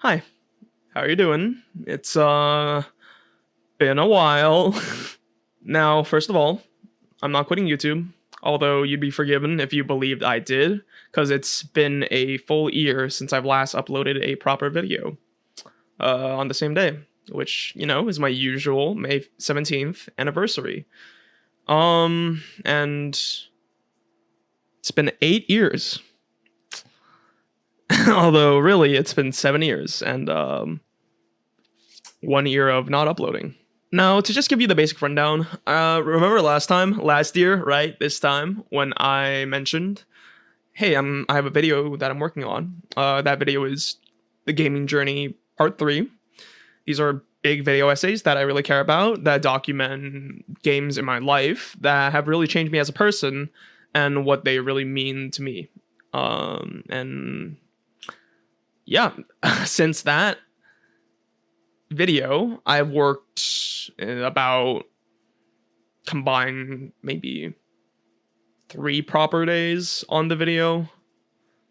Hi, how are you doing? It's been a while. Now, first of all, I'm not quitting YouTube, although you'd be forgiven if you believed I did, because it's been a full year since I've last uploaded a proper video on the same day, which, is my usual May 17th anniversary. And it's been 8 years. Although, really, it's been 7 years and 1 year of not uploading. Now, to just give you the basic rundown, remember last year, right? This time, when I mentioned, hey, I have a video that I'm working on. That video is The Gaming Journey Part 3. These are big video essays that I really care about, that document games in my life that have really changed me as a person and what they really mean to me. And yeah, since that video, I've worked about combined maybe 3 proper days on the video.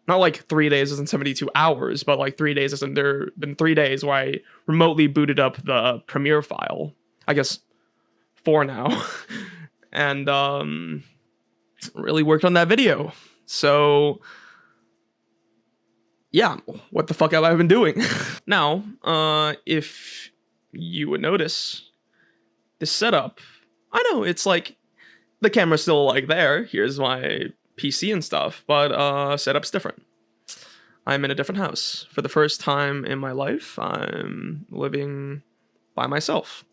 Not like 3 days as in 72 hours, but like 3 days as in there been 3 days where I remotely booted up the Premiere file. I guess 4 now. And really worked on that video. So yeah, what the fuck have I been doing? Now, if you would notice, this setup, I know it's like the camera's still like there. Here's my PC and stuff, but setup's different. I'm in a different house. For the first time in my life, I'm living by myself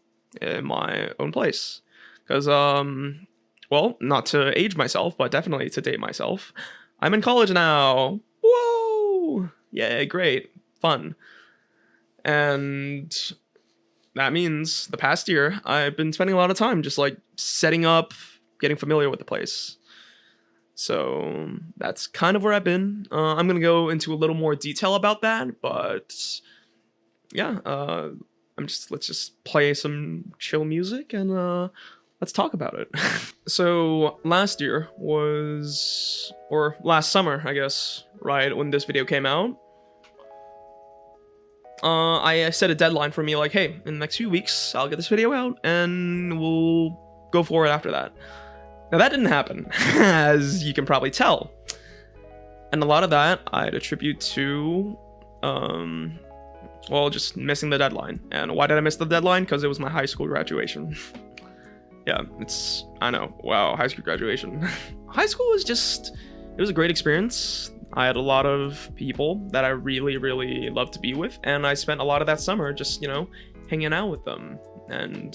in my own place. Because, well, not to age myself, but definitely to date myself, I'm in college now. Whoa! Yeah, great. Fun. And that means the past year, I've been spending a lot of time just like setting up, getting familiar with the place. So that's kind of where I've been. I'm going to go into a little more detail about that, but yeah, let's just play some chill music and let's talk about it. So last summer, I guess, right when this video came out, I set a deadline for me, like, hey, in the next few weeks, I'll get this video out, and we'll go for it after that. Now, that didn't happen, as you can probably tell. And a lot of that I'd attribute to, well, just missing the deadline. And why did I miss the deadline? Because it was my high school graduation. Yeah, I know, wow, high school graduation. High school was it was a great experience. I had a lot of people that I really, really loved to be with, and I spent a lot of that summer just, hanging out with them and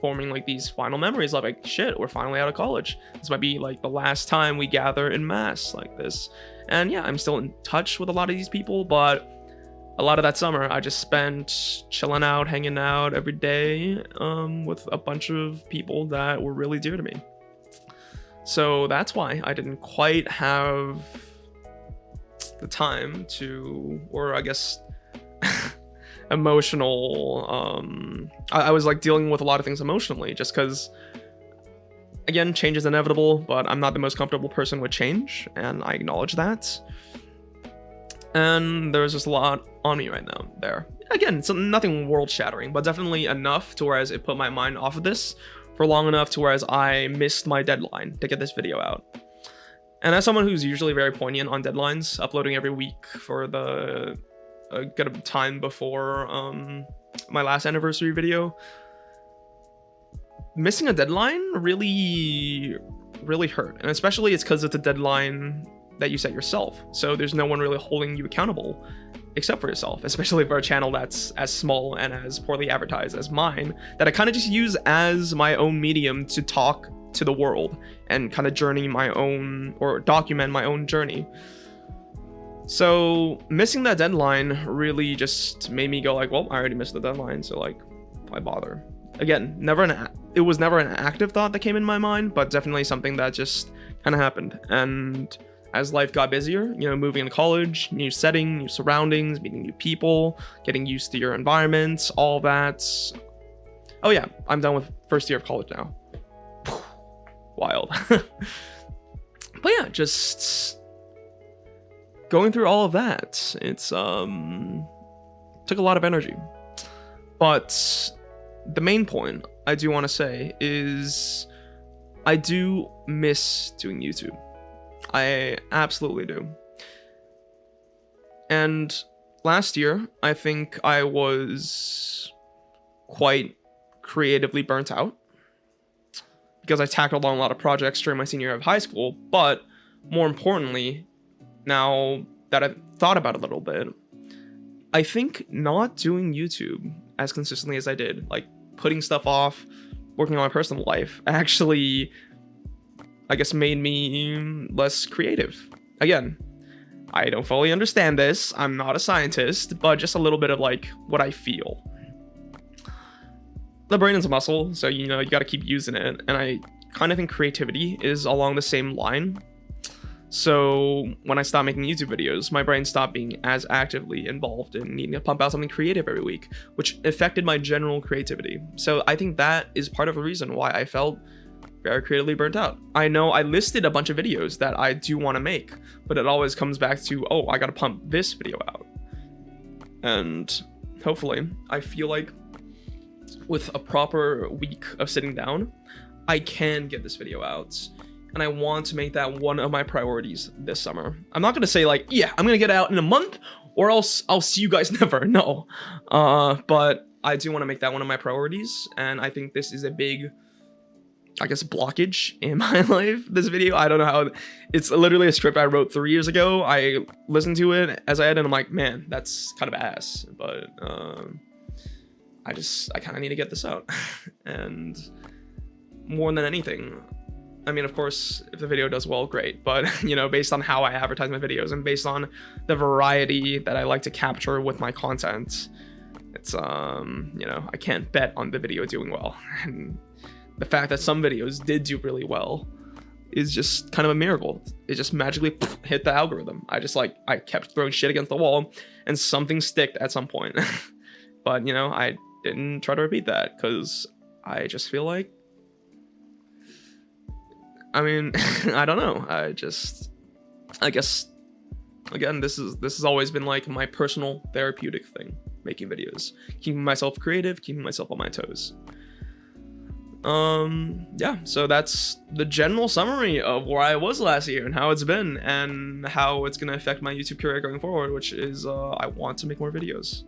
forming like these final memories of like, shit, we're finally out of college. This might be like the last time we gather in mass like this. And yeah, I'm still in touch with a lot of these people, but a lot of that summer I just spent chilling out, hanging out every day with a bunch of people that were really dear to me. So that's why I didn't quite have the time to, or I guess emotional, I was like dealing with a lot of things emotionally, just because, again, change is inevitable, but I'm not the most comfortable person with change, and I acknowledge that. And there's just a lot on me right now there. Again, it's nothing world-shattering, but definitely enough to whereas it put my mind off of this for long enough to whereas I missed my deadline to get this video out. And as someone who's usually very poignant on deadlines, uploading every week for a good time before my last anniversary video, missing a deadline really, really hurt. And especially it's because it's a deadline that you set yourself. So there's no one really holding you accountable except for yourself, especially for a channel that's as small and as poorly advertised as mine, that I kind of just use as my own medium to talk to the world and kind of journey my own, or document my own journey. So missing that deadline really just made me go like, well, I already missed the deadline, so like, why bother? Again, it was never an active thought that came in my mind, but definitely something that just kind of happened. And as life got busier, moving into college, new setting, new surroundings, meeting new people, getting used to your environment, all that. Oh yeah, I'm done with first year of college now. Wild. But yeah, just going through all of that, it's took a lot of energy. But the main point I do want to say is I do miss doing YouTube. I absolutely do. And last year, I think I was quite creatively burnt out because I tackled on a lot of projects during my senior year of high school. But more importantly, now that I've thought about it a little bit, I think not doing YouTube as consistently as I did, like putting stuff off, working on my personal life, actually, I guess, made me less creative. Again, I don't fully understand this. I'm not a scientist, but just a little bit of like what I feel. The brain is a muscle, so you got to keep using it. And I kind of think creativity is along the same line. So when I stopped making YouTube videos, my brain stopped being as actively involved in needing to pump out something creative every week, which affected my general creativity. So I think that is part of the reason why I felt very creatively burnt out. I know I listed a bunch of videos that I do want to make, but it always comes back to, oh, I got to pump this video out. And hopefully, I feel like with a proper week of sitting down, I can get this video out. And I want to make that one of my priorities this summer. I'm not going to say like, yeah, I'm going to get it out in a month or else I'll see you guys never. No. But I do want to make that one of my priorities. And I think this is a big, I guess, blockage in my life, this video. I don't know how, it's literally a script I wrote 3 years ago. I listened to it as I had, and I'm like, man, that's kind of ass. But I kind of need to get this out. And more than anything, I mean, of course, if the video does well, great. But, based on how I advertise my videos and based on the variety that I like to capture with my content, it's, I can't bet on the video doing well. And the fact that some videos did do really well is just kind of a miracle. It just magically hit the algorithm. I kept throwing shit against the wall and something sticked at some point. But, I didn't try to repeat that because I just feel like, I mean, I don't know. I guess, again, this has always been like my personal therapeutic thing, making videos, keeping myself creative, keeping myself on my toes. Yeah, so that's the general summary of where I was last year and how it's been and how it's going to affect my YouTube career going forward, which is, I want to make more videos.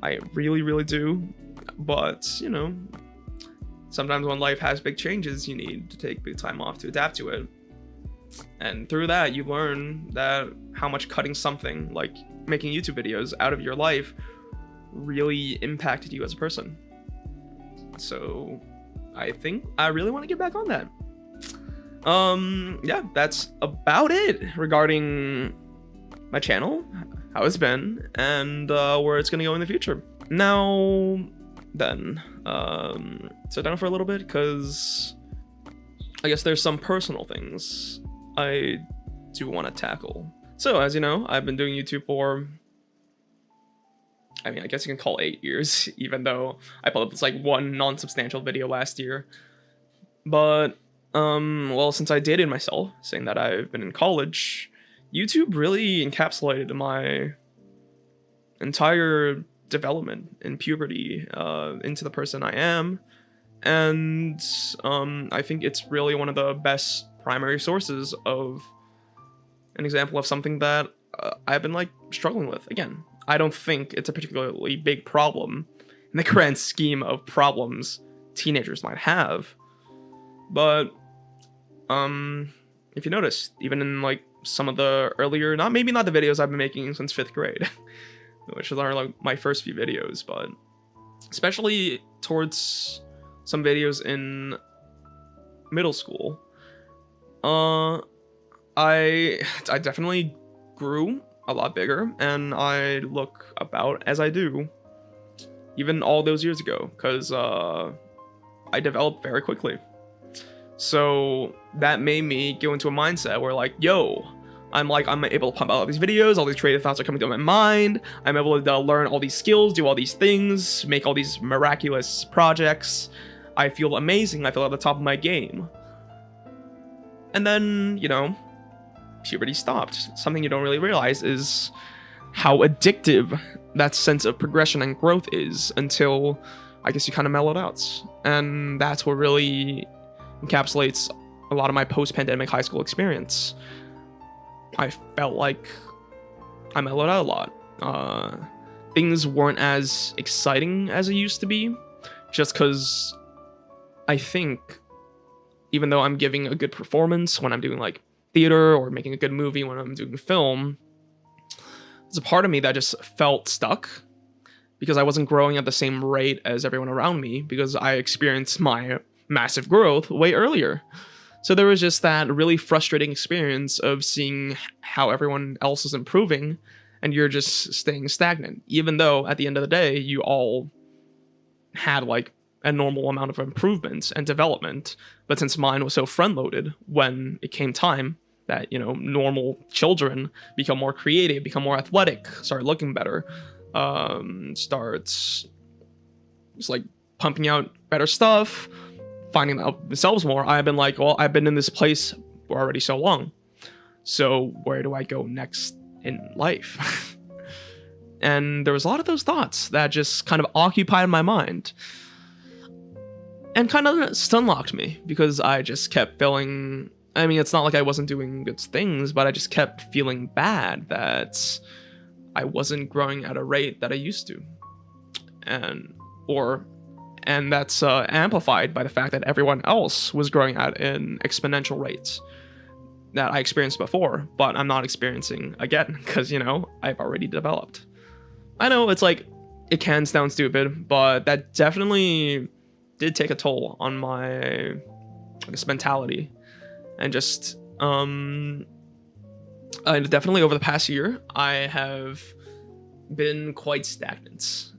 I really, really do. But, sometimes when life has big changes, you need to take big time off to adapt to it. And through that, you learn that how much cutting something like making YouTube videos out of your life really impacted you as a person. So I think I really want to get back on that. Yeah, that's about it regarding my channel, how it's been, and where it's going to go in the future. Now then, sit down for a little bit because I guess there's some personal things I do want to tackle. So as you know, I've been doing YouTube for, I mean, I guess you can call 8 years, even though I put up this like one non-substantial video last year. But well, since I dated myself, saying that I've been in college, YouTube really encapsulated my entire development in puberty into the person I am. And I think it's really one of the best primary sources of an example of something that I've been like struggling with. Again, I don't think it's a particularly big problem in the grand scheme of problems teenagers might have. But if you notice, even in like some of the earlier, maybe not the videos I've been making since 5th grade, which are like my first few videos, but especially towards some videos in middle school, I definitely grew a lot bigger, and I look about as I do even all those years ago, because I developed very quickly. So that made me go into a mindset where like, yo, I'm able to pump out all these videos, all these creative thoughts are coming to my mind, I'm able to learn all these skills, do all these things, make all these miraculous projects. I feel amazing, I feel at the top of my game. And then, puberty stopped. Something you don't really realize is how addictive that sense of progression and growth is until I guess you kind of mellow out. And that's what really encapsulates a lot of my post-pandemic high school experience. I felt like I mellowed out a lot. Things weren't as exciting as it used to be, just because I think even though I'm giving a good performance when I'm doing like theater or making a good movie when I'm doing film, there's a part of me that just felt stuck because I wasn't growing at the same rate as everyone around me because I experienced my massive growth way earlier. So there was just that really frustrating experience of seeing how everyone else is improving and you're just staying stagnant, even though at the end of the day, you all had like a normal amount of improvements and development. But since mine was so front loaded when it came time that, you know, normal children become more creative, become more athletic, start looking better, starts just like pumping out better stuff, finding out themselves more, I've been like, well, I've been in this place for already so long. So where do I go next in life? And there was a lot of those thoughts that just kind of occupied my mind and kind of stunlocked me because I just kept feeling, I mean, it's not like I wasn't doing good things, but I just kept feeling bad that I wasn't growing at a rate that I used to. And that's amplified by the fact that everyone else was growing at an exponential rate that I experienced before, but I'm not experiencing again because, you know, I've already developed. I know it's like, it can sound stupid, but that definitely did take a toll on my, I guess, mentality. And just, definitely over the past year, I have been quite stagnant.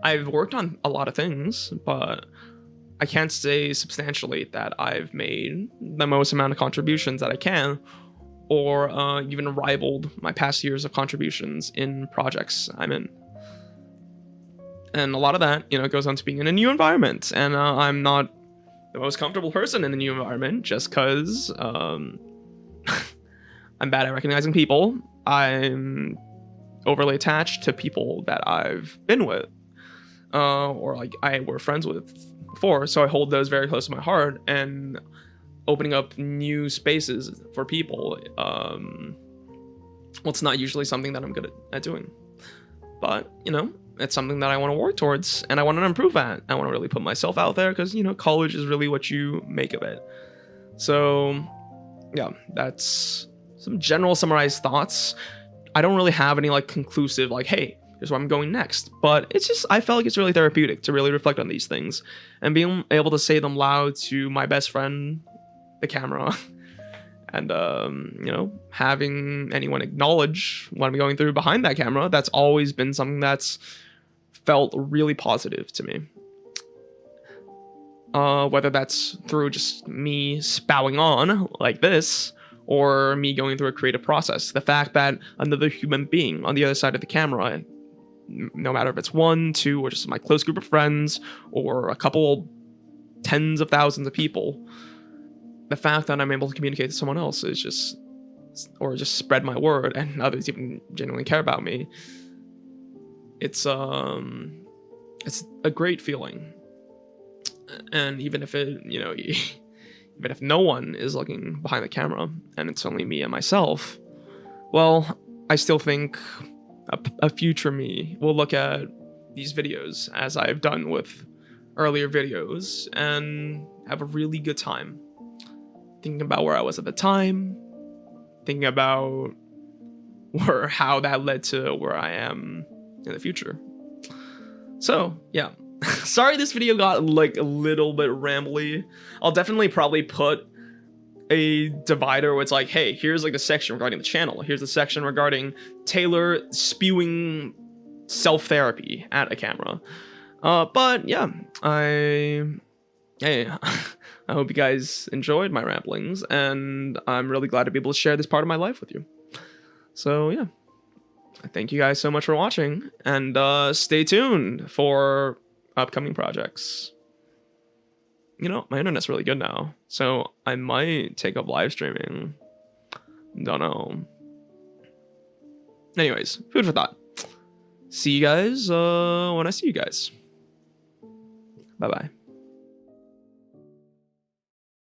I've worked on a lot of things, but I can't say substantially that I've made the most amount of contributions that I can, or even rivaled my past years of contributions in projects I'm in. And a lot of that, you know, goes on to being in a new environment, and I'm not the most comfortable person in the new environment just because I'm bad at recognizing people. I'm overly attached to people that I've been with, or like I were friends with before, so I hold those very close to my heart, and opening up new spaces for people, well, it's not usually something that I'm good at doing, but, you know, it's something that I want to work towards, and I want to improve at. I want to really put myself out there, because, you know, college is really what you make of it. So, yeah, that's some general summarized thoughts. I don't really have any, like, conclusive, like, hey, here's where I'm going next. But it's just, I felt like it's really therapeutic to really reflect on these things. And being able to say them loud to my best friend, the camera, and, you know, having anyone acknowledge what I'm going through behind that camera, that's always been something that's felt really positive to me. Whether that's through just me spouting on like this, or me going through a creative process. The fact that another human being on the other side of the camera, no matter if it's one, two, or just my close group of friends, or a couple tens of thousands of people, the fact that I'm able to communicate to someone else is just, or just spread my word, and others even genuinely care about me, it's a great feeling. And even if it, you know, even if no one is looking behind the camera and it's only me and myself, well, I still think a future me will look at these videos as I've done with earlier videos and have a really good time thinking about where I was at the time, thinking about how that led to where I am in the future. So, yeah. Sorry this video got like a little bit rambly. I'll definitely probably put a divider where it's like, hey, here's like the section regarding the channel. Here's the section regarding Taylor spewing self-therapy at a camera. But yeah, I hope you guys enjoyed my ramblings, and I'm really glad to be able to share this part of my life with you. So yeah, thank you guys so much for watching, and stay tuned for upcoming projects. You know, my internet's really good now, so I might take up live streaming. Don't know. Anyways, food for thought. See you guys when I see you guys. Bye bye.